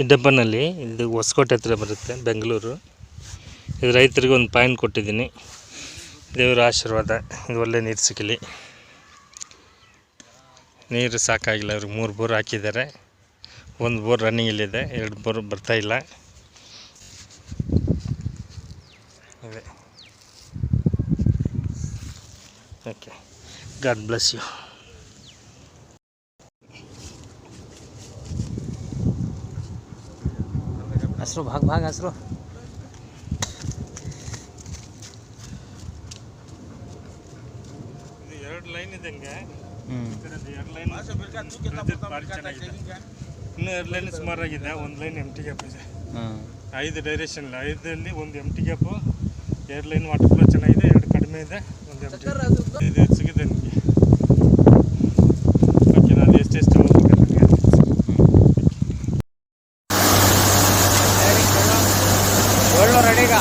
ಇಡ್ಡಪ್ಪನಲ್ಲಿ ಇದು ಹೊಸಕೋಟೆ ಹತ್ರ ಬರುತ್ತೆ ಬೆಂಗಳೂರು. ಇದು ರೈತರಿಗೆ ಒಂದು ಪಾಯಿಂಟ್ ಕೊಟ್ಟಿದ್ದೀನಿ. ದೇವರ ಆಶೀರ್ವಾದ, ಇದು ಒಳ್ಳೆ ನೀರು ಸಿಗಲಿ. ನೀರು ಸಾಕಾಗಿಲ್ಲ, ಅವ್ರಿಗೆ 3 ಬೋರ್ ಹಾಕಿದ್ದಾರೆ. 1 ಬೋರ್ ರನ್ನಿಂಗಲ್ಲಿದೆ, 2 ಬೋರ್ ಬರ್ತಾಯಿಲ್ಲ. ಅದೇ ಓಕೆ, ಗಾಡ್ ಬ್ಲೆಸ್ ಯು. ಹಸ್ರು ಭಾಗ ಹಸ್ರು. ಇದು 2 ಲೈನ್ ಇದ್ದಂಗೆ. ಇನ್ನೂ 2 ಲೈನ್ ಸುಮಾರಾಗಿದೆ. 1 ಲೈನ್ ಎಂಟಿ ಗ್ಯಾಪ್ ಇದೆ. 5 ಡೈರೆಕ್ಷನ್, 5ರಲ್ಲಿ 1 ಎಂಟಿ ಗ್ಯಾಪು, 2 ಲೈನ್ ವಾಟರ್ ಫ್ಲೋ ಚೆನ್ನಾಗಿದೆ, 2 ಕಡಿಮೆ ಇದೆ, 1 ಎಂಟಿ. ಇದು ಸಿಗುತ್ತೆ ನಿಮಗೆ. ಓಕೆ, ನಾನು ಎಷ್ಟೆಷ್ಟು ರೆಡಿಗ